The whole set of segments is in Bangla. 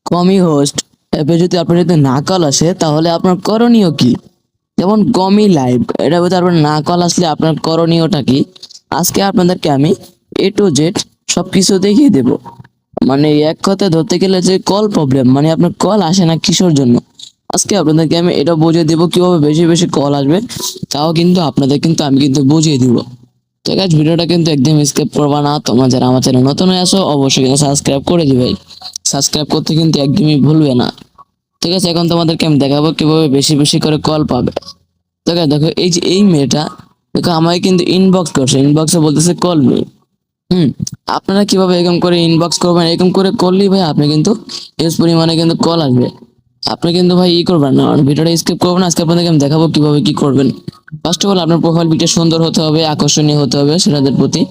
কমই হোস্ট অ্যাপে যদি আপনার যদি না কল আসে তাহলে আপনার করণীয় কি? যেমন কমই লাইভ, এটা ভিতরে আপনার না কল আসলে আপনার করণীয়টা কি? আজকে আপনাদেরকে আমি A to Z সবকিছু দেখিয়ে দেব। মানে এক কথায় ধরতে গেলে যে কল প্রবলেম, মানে আপনার কল আসে না কিসের জন্য, আজকে আপনাদেরকে আমি এটা বুঝিয়ে দিব কিভাবে বেশি বেশি কল আসবে। তাও কিন্তু আপনাদের কিন্তু আমি কিন্তু বুঝিয়ে দিব। তো গাইস, ভিডিওটা কিন্তু একদম স্কিপ করবা না। তোমরা যারা আমার চ্যানেল নতুন হয়ে আসো অবশ্যই কিন্তু সাবস্ক্রাইব করে দিবে। সাবস্ক্রাইব করতে কিন্তু একদমই ভুলবে না। ঠিক আছে, এখন তোমাদেরকে আমি দেখাবো কিভাবে বেশি বেশি করে কল পাবে। তো guys, দেখো এই যে এই মেয়েটা, দেখো আমাকে কিন্তু ইনবক্স করছে, ইনবক্সে বলতেছে কল মি। হুম, আপনারা কিভাবে এরকম করে ইনবক্স করবেন, এরকম করে করলেই ভাই আপনি কিন্তু হিউজ পরিমাণে কিন্তু কল আসবে। আপনি কিন্তু ভাই করবেন না, ভিডিওটা স্কিপ করবেন না। আজকে আপনাদেরকে আমি দেখাবো কিভাবে কি করবেন। ফার্স্ট অফ অল আপনার প্রোফাইল পিকটা সুন্দর হতে হবে, আকর্ষণীয় হতে হবে সেটাদের প্রতি।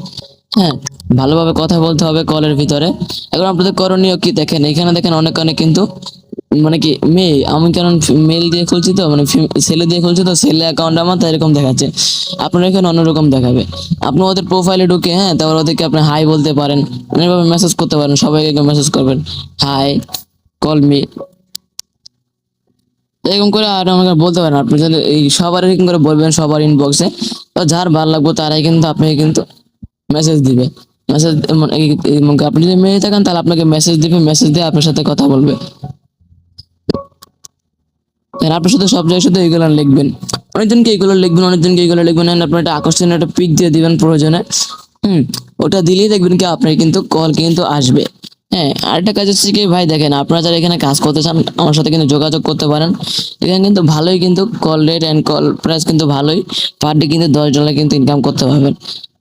হ্যাঁ, ভালোভাবে কথা বলতে হবে কলের ভিতরে। এখন আপনাদের করণীয় কি দেখেন, এখানে দেখেন অনেক অনেক কিন্তু মানে কি মেয়ে, আমি কারণ মেল দিয়ে খুলছি তো, মানে ছেলে দিয়ে খুলছি তো, ছেলে অ্যাকাউন্ট আমার, তাই এরকম দেখাচ্ছে। আপনার এখানে অন্যরকম দেখাবে। আপনি ওদের প্রোফাইলে ঢুকে, হ্যাঁ, তারপর ওদেরকে আপনি হাই বলতে পারেন, এভাবে মেসেজ করতে পারেন, সবাইকে মেসেজ করবেন, হাই, কল মি, এরকম করে। আর আমাকে বলতে পারেন আপনি যদি এই সবার এরকম করে বলবেন সবার ইনবক্সে, তো যার ভালো লাগবে তারাই কিন্তু আপনাকে কিন্তু মেসেজ দিবে। মেসেজ আপনি যদি মেয়ে থাকেন তাহলে আপনাকে মেসেজ দিবে, মেসেজ দিয়ে আপনার সাথে কথা বলবে। আর আপনার সাথে সব জায়গায় শুধু এইগুলো লিখবেন, অনেকজনকে এইগুলো লিখবেন, অনেকজনকে এইগুলো লিখবেন, and আপনার একটা আকর্ষণীয় একটা পিক দিয়ে দিবেন প্রয়োজনে। হুম, ওটা দিলেই দেখবেন কি আপনার কিন্তু কল কিন্তু আসবে। হ্যাঁ, আরেকটা কাজ হচ্ছে কি ভাই, দেখেন আপনারা যারা এখানে কাজ করতে চান আমার সাথে কিন্তু যোগাযোগ করতে পারেন। এখানে কিন্তু ভালোই কিন্তু call rate and call price কিন্তু ভালোই, পার ডে কিন্তু $10 কিন্তু ইনকাম করতে পারবেন।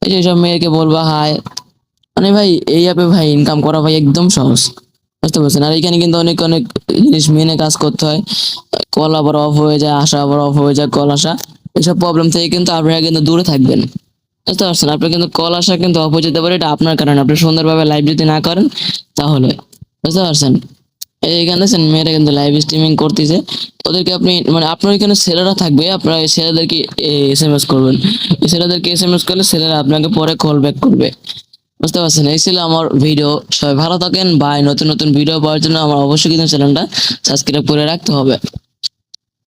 এই যে সব মেয়েকে বলবা হাই, মানে ভাই এই অ্যাপে ভাই ইনকাম করা ভাই একদম সহজ, বুঝতে পারছেন? আর এখানে কিন্তু অনেক অনেক জিনিস মেনে কাজ করতে হয়। কল আবার অফ হয়ে যায়, আসা আবার অফ হয়ে যায়, কল আসা, এইসব প্রবলেম থেকে কিন্তু আপনারা কিন্তু দূরে থাকবেন, বুঝতে পারছেন? আপনার কিন্তু কল আসা কিন্তু অফ হয়ে যেতে পারে, এটা আপনার কারণে, আপনি সুন্দরভাবে লাইভ যদি না করেন তাহলে, বুঝতে পারছেন? এইখানে দেখছেন মেয়েরা কিন্তু লাইভ স্ট্রিমিং করতেছে, ওদেরকে আপনি মানে আপনার এখানে ছেলেরা থাকবে, আপনারা এই ছেলেদেরকে SMS করবেন। এই ছেলেদেরকে SMS করলে ছেলেরা আপনাকে পরে কল ব্যাক করবে, বুঝতে পারছেন? এই ছিল আমার ভিডিও। সবাই ভালো থাকেন, বাই। নতুন নতুন ভিডিও পাওয়ার জন্য আমার অবশ্যই কিন্তু চ্যানেলটা সাবস্ক্রাইব করে রাখতে হবে।